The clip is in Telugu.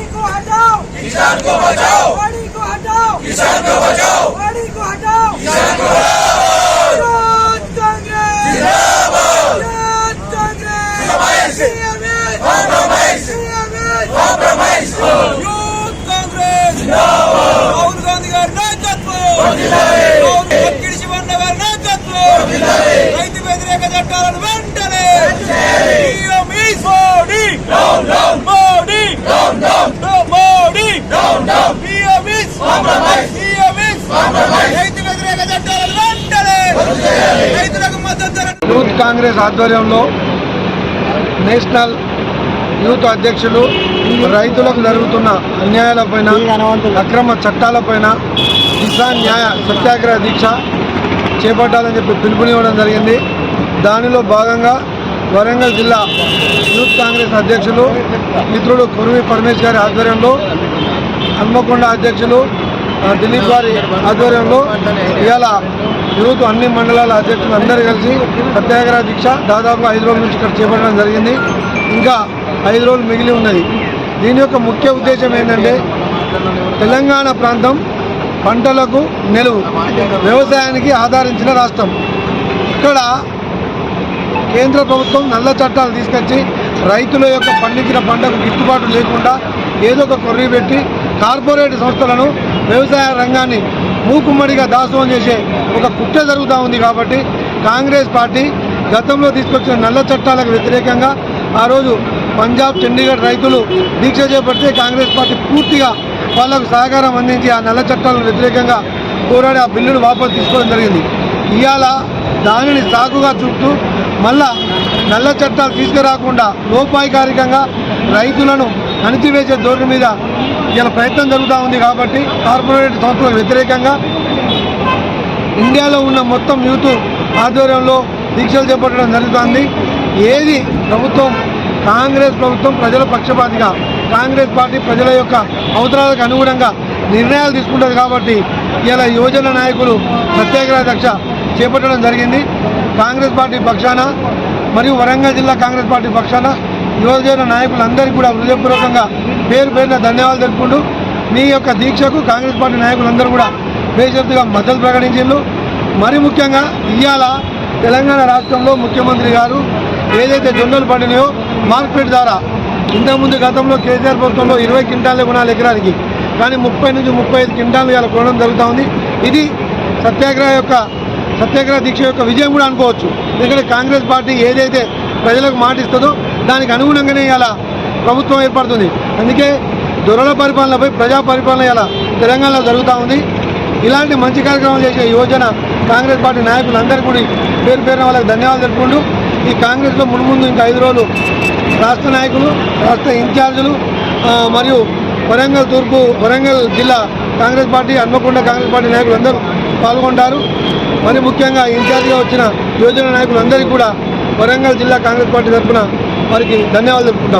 को हटाओ, किसान को बचाओ, मोदी को हटाओ, किसान को बचाओ, मोदी को हटाओ, किसान को बचाओ। कांग्रेस जिंदाबाद, Congress compromise, compromise, youth Congress जिंदाबाद, राहुल गांधी గారి నాయకత్వం కిడి శివన్న గారి నాయకత్వం రైతు వ్యతిరేక చట్టాలను వెంటనే Modi down down, Modi down down, Modi down down, రైతు వ్యతిరేక చట్టాలను వెంటనే రైతులకు మద్దతు. యూత్ కాంగ్రెస్ ఆధ్వర్యంలో నేషనల్ యూత్ అధ్యక్షులు రైతులకు జరుగుతున్న అన్యాయాలపైన, అక్రమ చట్టాలపైన కిసాన్ న్యాయ సత్యాగ్రహ దీక్ష చేపట్టాలని చెప్పి పిలుపునివ్వడం జరిగింది. దానిలో భాగంగా వరంగల్ జిల్లా యూత్ కాంగ్రెస్ అధ్యక్షులు మిత్రుడు కుర్వి పరమేష్ గారి ఆధ్వర్యంలో, హన్మకొండ అధ్యక్షులు దిలీప్ గారి ఆధ్వర్యంలో ఇవాళ యూత్ అన్ని మండలాల అధ్యక్షులు అందరూ కలిసి సత్యాగ్రహ దీక్ష దాదాపుగా 5 రోజుల నుంచి ఇక్కడ చేపట్టడం జరిగింది. ఇంకా 5 రోజులు మిగిలి ఉన్నది. దీని యొక్క ముఖ్య ఉద్దేశం ఏంటంటే తెలంగాణ ప్రాంతం పంటలకు నిలువు, వ్యవసాయానికి ఆధారించిన రాష్ట్రం. ఇక్కడ కేంద్ర ప్రభుత్వం నల్ల చట్టాలు తీసుకొచ్చి రైతుల యొక్క పండించిన పంటకు గిట్టుబాటు లేకుండా ఏదో ఒక కొర్రీ పెట్టి కార్పొరేట్ సంస్థలను వ్యవసాయ రంగాన్ని మూకుమ్మడిగా దాసోహం చేసే ఒక కుట్ర జరుగుతూ ఉంది. కాబట్టి కాంగ్రెస్ పార్టీ గతంలో తీసుకొచ్చిన నల్ల చట్టాలకు వ్యతిరేకంగా ఆ రోజు పంజాబ్, చండీగఢ్ రైతులు దీక్ష చేపడితే కాంగ్రెస్ పార్టీ పూర్తిగా వాళ్లకు సహకారం అందించి ఆ నల్ల చట్టాలకు వ్యతిరేకంగా పోరాడి ఆ బిల్లును వాపసు తీసుకోవడం జరిగింది. ఇవాళ దానిని సాకుగా చూపుతూ మళ్ళా నల్ల చట్టాలు తీసుకురాకుండా లోపాయికారికంగా రైతులను అణిచివేసే ధోరణి మీద ఇలా ప్రయత్నం జరుగుతూ ఉంది. కాబట్టి కార్పొరేట్ సంస్థలకు వ్యతిరేకంగా ఇండియాలో ఉన్న మొత్తం యూత్ ఆధ్వర్యంలో దీక్షలు చేపట్టడం జరుగుతుంది. ఏది ప్రభుత్వం, కాంగ్రెస్ ప్రభుత్వం ప్రజల పక్షపాతిగా, కాంగ్రెస్ పార్టీ ప్రజల యొక్క అవసరాలకు అనుగుణంగా నిర్ణయాలు తీసుకుంటుంది. కాబట్టి ఇలా యువజన నాయకులు సత్యాగ్రహ దీక్ష చేపట్టడం జరిగింది. కాంగ్రెస్ పార్టీ పక్షాన మరియు వరంగల్ జిల్లా కాంగ్రెస్ పార్టీ పక్షాన యువజన నాయకులందరికీ కూడా హృదయపూర్వకంగా పేరు పేరున ధన్యవాదాలు తెలుపుకుంటూ మీ యొక్క దీక్షకు కాంగ్రెస్ పార్టీ నాయకులందరూ కూడా బేషరతుగా మద్దతు ప్రకటించారు. మరి ముఖ్యంగా ఇవాళ తెలంగాణ రాష్ట్రంలో ముఖ్యమంత్రి గారు ఏదైతే జొన్నలు పండినాయో మార్కెట్ ద్వారా ఇంతకుముందు గతంలో కేసీఆర్ ప్రభుత్వంలో 20 క్వింటాలే కొనాలి ఎకరానికి, కానీ 30 నుంచి 35 క్వింటాలు ఇవాళ కొనడం జరుగుతూ ఉంది. ఇది సత్యాగ్రహ దీక్ష యొక్క విజయం కూడా అనుకోవచ్చు. ఎందుకంటే కాంగ్రెస్ పార్టీ ఏదైతే ప్రజలకు మాటిస్తుందో దానికి అనుగుణంగానే ఇలా ప్రభుత్వం ఏర్పడుతుంది. అందుకే దొరల పరిపాలనపై ప్రజా పరిపాలన ఇలా తెలంగాణలో జరుగుతూ ఉంది. ఇలాంటి మంచి కార్యక్రమాలు చేసే యువజన కాంగ్రెస్ పార్టీ నాయకులందరూ కూడా పేరు పేరున వాళ్ళకి ధన్యవాదాలు తెలుపుకుంటూ ఈ కాంగ్రెస్లో మున్ముందు ఇంకా 5 రోజులు రాష్ట్ర నాయకులు, రాష్ట్ర ఇన్ఛార్జీలు మరియు వరంగల్ జిల్లా కాంగ్రెస్ పార్టీ, హన్మకొండ కాంగ్రెస్ పార్టీ నాయకులందరూ పాల్గొంటారు. మరి ముఖ్యంగా ఇన్ఛార్జిగా వచ్చిన యువజన నాయకులందరికీ కూడా వరంగల్ జిల్లా కాంగ్రెస్ పార్టీ తరఫున వారికి ధన్యవాదాలు తెలుపుకుంటాం.